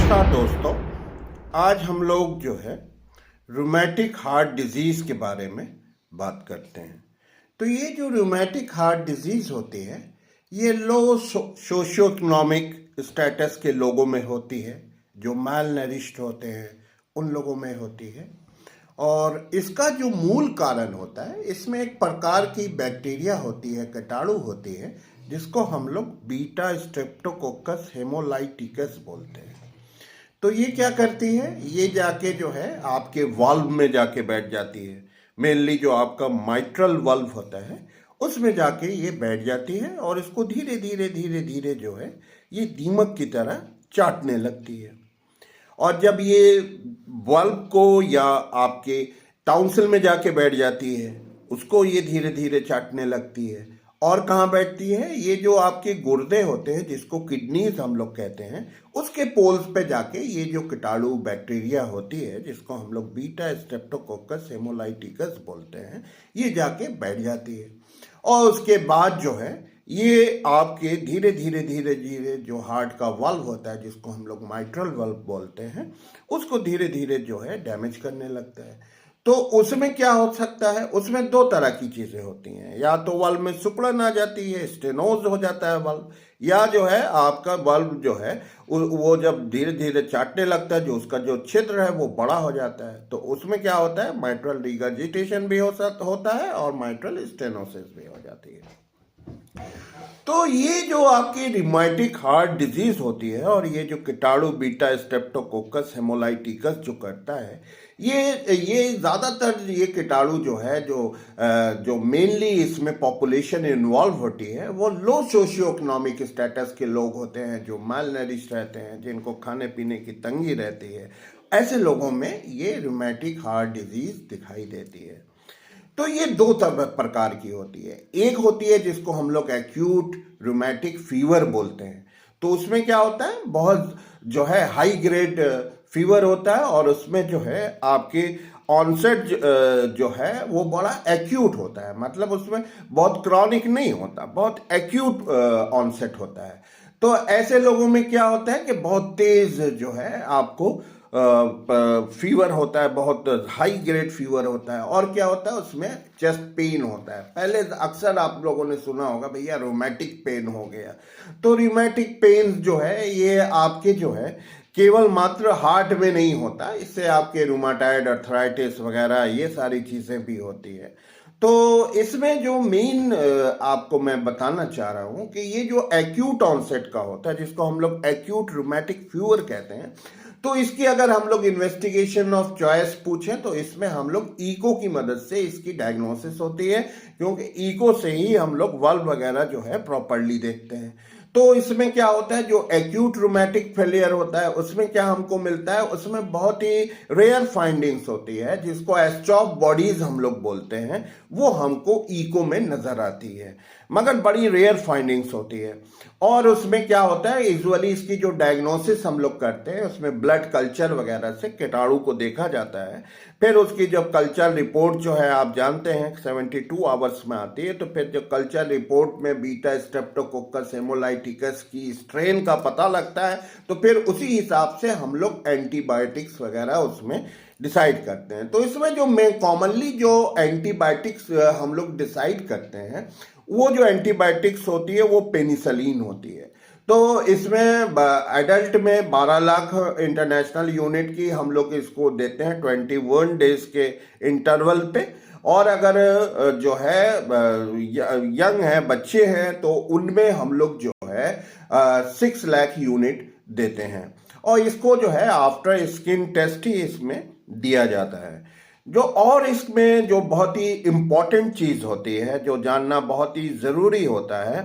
नमस्कार दोस्तों। आज हम लोग जो है रूमेटिक हार्ट डिजीज के बारे में बात करते हैं। तो ये जो रूमेटिक हार्ट डिजीज होती है ये लो सोशियो इकोनॉमिक स्टेटस के लोगों में होती है, जो माल नरिश्ड होते हैं उन लोगों में होती है। और इसका जो मूल कारण होता है, इसमें एक प्रकार की बैक्टीरिया होती है, कीटाणु होती है, जिसको हम लोग बीटा स्ट्रेप्टोकोकस हेमोलाइटिकस बोलते हैं। तो ये क्या करती है, ये जाके जो है आपके वाल्व में जाके बैठ जाती है। मेनली जो आपका माइट्रल वाल्व होता है उसमें जाके ये बैठ जाती है और इसको धीरे धीरे धीरे धीरे जो है ये दीमक की तरह चाटने लगती है। और जब ये वाल्व को या आपके टाउंसिल में जाके बैठ जाती है, उसको ये धीरे धीरे चाटने लगती है। और कहाँ बैठती है, ये जो आपके गुर्दे होते हैं जिसको किडनीज हम लोग कहते हैं, उसके पोल्स पे जाके ये जो कीटाणु बैक्टीरिया होती है जिसको हम लोग बीटा स्ट्रेप्टोकोकस हेमोलाइटिकस बोलते हैं, ये जाके बैठ जाती है। और उसके बाद जो है ये आपके धीरे धीरे धीरे धीरे जो हार्ट का वाल्व होता है जिसको हम लोग माइट्रल वाल्व बोलते हैं, उसको धीरे धीरे जो है डैमेज करने लगता है। तो उसमें क्या हो सकता है, उसमें दो तरह की चीजें होती हैं। या तो वाल्व में सिकुड़न आ जाती है, स्टेनोज हो जाता है वाल्व, या जो है आपका वाल्व जो है वो जब धीरे धीरे चाटने लगता है, जो उसका जो छिद्र है वो बड़ा हो जाता है। तो उसमें क्या होता है, माइट्रल रिगर्जिटेशन भी होता है और माइट्रल स्टेनोसिस भी हो जाती है। तो ये जो आपकी रिमेटिक हार्ट डिजीज होती है और ये जो कीटाणु बीटा स्ट्रेप्टोकोकस हेमोलाइटिकस जो करता है, ये ज़्यादातर ये कीटाणु जो है जो मेनली इसमें पॉपुलेशन इन्वॉल्व होती है वो लो सोशियो इकोनॉमिक स्टेटस के लोग होते हैं, जो माल नरिश्ड रहते हैं, जिनको खाने पीने की तंगी रहती है। ऐसे लोगों में ये रूमेटिक हार्ट डिजीज दिखाई देती है। तो ये दो प्रकार की होती है। एक होती है जिसको हम लोग एक्यूट रूमेटिक फीवर बोलते हैं। तो उसमें क्या होता है, बहुत जो है हाई ग्रेड फीवर होता है और उसमें जो है आपके ऑनसेट जो है वो बड़ा एक्यूट होता है, मतलब उसमें बहुत क्रॉनिक नहीं होता, बहुत एक्यूट ऑनसेट होता है। तो ऐसे लोगों में क्या होता है कि बहुत तेज जो है आपको फीवर होता है, बहुत हाई ग्रेड फीवर होता है। और क्या होता है, उसमें चेस्ट पेन होता है। पहले अक्सर आप लोगों ने सुना होगा भैया रोमैटिक पेन हो गया। तो रोमैटिक पेन जो है ये आपके जो है केवल मात्र हार्ट में नहीं होता, इससे आपके रूमाटाइड अर्थराइटिस वगैरह ये सारी चीज़ें भी होती है। तो इसमें जो मेन आपको मैं बताना चाह रहा हूँ कि ये जो एक्यूट ऑनसेट का होता है, जिसको हम लोग एक्यूट रूमेटिक फीवर कहते हैं, तो इसकी अगर हम लोग इन्वेस्टिगेशन ऑफ चॉइस पूछें तो इसमें हम लोग ईको की मदद से इसकी डायग्नोसिस होती है, क्योंकि ईको से ही हम लोग वाल्व वगैरह जो है प्रॉपर्ली देखते हैं। तो इसमें क्या होता है, जो एक्यूट रूमेटिक फेलियर होता है उसमें क्या हमको मिलता है, उसमें बहुत ही रेयर फाइंडिंग्स होती है जिसको एस्ट्रॉफ बॉडीज हम लोग बोलते हैं, वो हमको ईको में नजर आती है, मगर बड़ी रेयर फाइंडिंग्स होती है। और उसमें क्या होता है, यूजुअली इसकी जो डायग्नोसिस हम लोग करते हैं उसमें ब्लड कल्चर वगैरह से कीटाणु को देखा जाता है। फिर उसकी जो कल्चर रिपोर्ट जो है आप जानते हैं 72 आवर्स में आती है। तो फिर जो कल्चर रिपोर्ट में बीटा स्ट्रेप्टोकोकस हेमोलाइटिकस की स्ट्रेन का पता लगता है, तो फिर उसी हिसाब से हम लोग एंटीबायोटिक्स वगैरह उसमें डिसाइड करते हैं। तो इसमें जो कॉमनली जो एंटीबायोटिक्स हम लोग डिसाइड करते हैं, वो जो एंटीबायोटिक्स होती है वो पेनिसिलिन होती है। तो इसमें एडल्ट में 12 लाख इंटरनेशनल यूनिट की हम लोग इसको देते हैं 21 डेज के इंटरवल पे। और अगर जो है यंग है, बच्चे हैं, तो उनमें हम लोग जो है 6 लाख यूनिट देते हैं। और इसको जो है आफ्टर स्किन टेस्ट ही इसमें दिया जाता है। जो और इसमें जो बहुत ही इम्पॉर्टेंट चीज़ होती है, जो जानना बहुत ही ज़रूरी होता है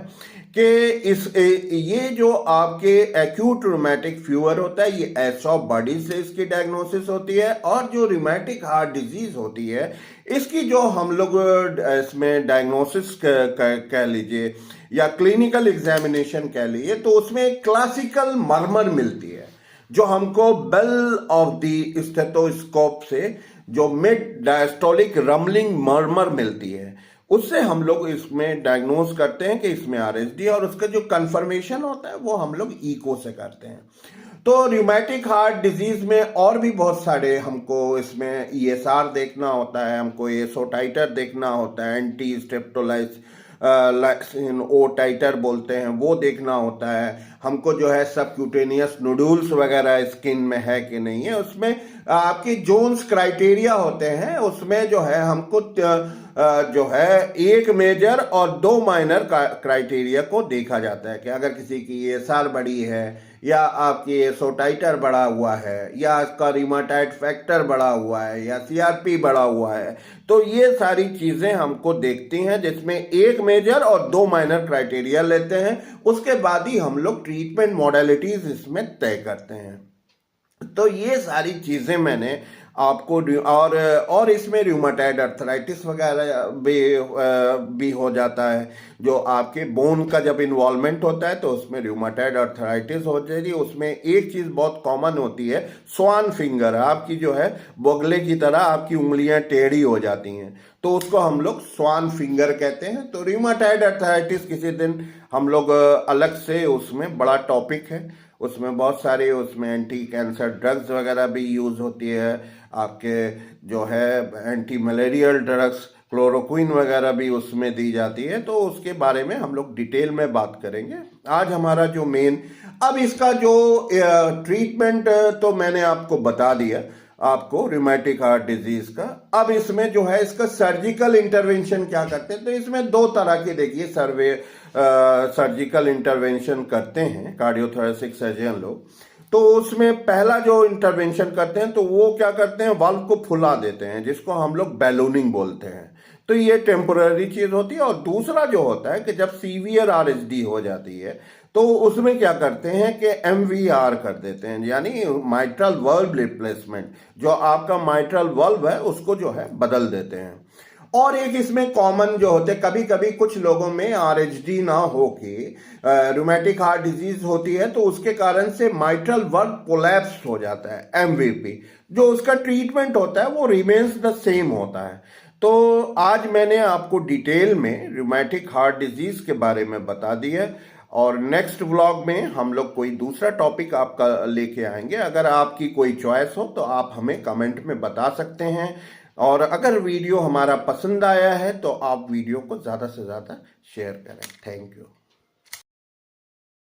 कि ये जो आपके एक्यूट रूमेटिक फीवर होता है ये एस्ट्रॉफ बॉडी से इसकी डायग्नोसिस होती है। और जो रूमेटिक हार्ट डिजीज होती है इसकी जो हम लोग इसमें डायग्नोसिस कह लीजिए या क्लिनिकल एग्जामिनेशन कह लीजिए, तो उसमें क्लासिकल मर्मर मिलती है, जो हमको बेल ऑफ द स्टेथोस्कोप से जो मिड डायस्टोलिक रमलिंग मर्मर मिलती है, उससे हम लोग इसमें डायग्नोज करते हैं कि इसमें आरएसडी, और उसका जो कंफर्मेशन होता है वो हम लोग ईको से करते हैं। तो रियूमेटिक हार्ट डिजीज में और भी बहुत सारे हमको इसमें ईएसआर देखना होता है, हमको एसओ टाइटर देखना होता है, एंटी स्टेप्टोलाइस ओ टाइटर बोलते हैं, वो देखना होता है। हमको जो है सबक्यूटेनियस नोडुल्स वगैरह स्किन में है कि नहीं है, उसमें आपकी जोन्स क्राइटेरिया होते हैं। उसमें जो है हमको जो है एक मेजर और दो माइनर क्राइटेरिया को देखा जाता है कि अगर किसी की एएसआर बड़ी है, या आपकी एसओ टाइटर बढ़ा हुआ है, या इसका रिमाटाइड फैक्टर बढ़ा हुआ है, या सीआरपी बढ़ा हुआ है, तो ये सारी चीजें हमको देखती हैं, जिसमें एक मेजर और दो माइनर क्राइटेरिया लेते हैं। उसके बाद ही हम लोग ट्रीटमेंट मॉडलिटीज इसमें तय करते हैं। तो ये सारी चीजें मैंने आपको और इसमें रूमेटॉइड अर्थराइटिस वगैरह भी हो जाता है। जो आपके बोन का जब इन्वॉल्वमेंट होता है तो उसमें रूमेटॉइड अर्थराइटिस हो जाती है। उसमें एक चीज बहुत कॉमन होती है, स्वान फिंगर, आपकी जो है बोगले की तरह आपकी उंगलियां टेढ़ी हो जाती हैं, तो उसको हम लोग स्वान फिंगर कहते हैं। तो रूमेटॉइड अर्थराइटिस किसी दिन हम लोग अलग से, उसमें बड़ा टॉपिक है, उसमें बहुत सारे उसमें एंटी कैंसर ड्रग्स वगैरह भी यूज़ होती है, आपके जो है एंटी मलेरियल ड्रग्स क्लोरोक्विन वगैरह भी उसमें दी जाती है। तो उसके बारे में हम लोग डिटेल में बात करेंगे। आज हमारा जो मेन, अब इसका जो ट्रीटमेंट तो मैंने आपको बता दिया, आपको रूमेटिक हार्ट डिजीज का। अब इसमें जो है इसका सर्जिकल इंटरवेंशन क्या करते हैं, तो इसमें दो तरह की देखिए सर्जिकल इंटरवेंशन करते हैं कार्डियोथोरेसिक सर्जन लोग। तो उसमें पहला जो इंटरवेंशन करते हैं तो वो क्या करते हैं, वाल्व को फुला देते हैं, जिसको हम लोग बैलूनिंग बोलते हैं। तो ये टेम्पोररी चीज होती है। और दूसरा जो होता है कि जब सीवियर आरएसडी हो जाती है तो उसमें क्या करते हैं कि एमवीआर कर देते हैं, यानी माइट्रल वर्ल्व रिप्लेसमेंट, जो आपका माइट्रल वर्ल्व है उसको जो है बदल देते हैं। और एक इसमें कॉमन जो होते, कभी कभी कुछ लोगों में आरएचडी ना हो के रूमेटिक हार्ट डिजीज होती है, तो उसके कारण से माइट्रल वर्ल्व कोलैप्स हो जाता है, एमवीपी। जो उसका ट्रीटमेंट होता है वो रिमेन्स द सेम होता है। तो आज मैंने आपको डिटेल में रूमेटिक हार्ट डिजीज के बारे में बता दिया, और नेक्स्ट व्लॉग में हम लोग कोई दूसरा टॉपिक आपका लेके आएंगे। अगर आपकी कोई चॉइस हो तो आप हमें कमेंट में बता सकते हैं, और अगर वीडियो हमारा पसंद आया है तो आप वीडियो को ज़्यादा से ज़्यादा शेयर करें। Thank you.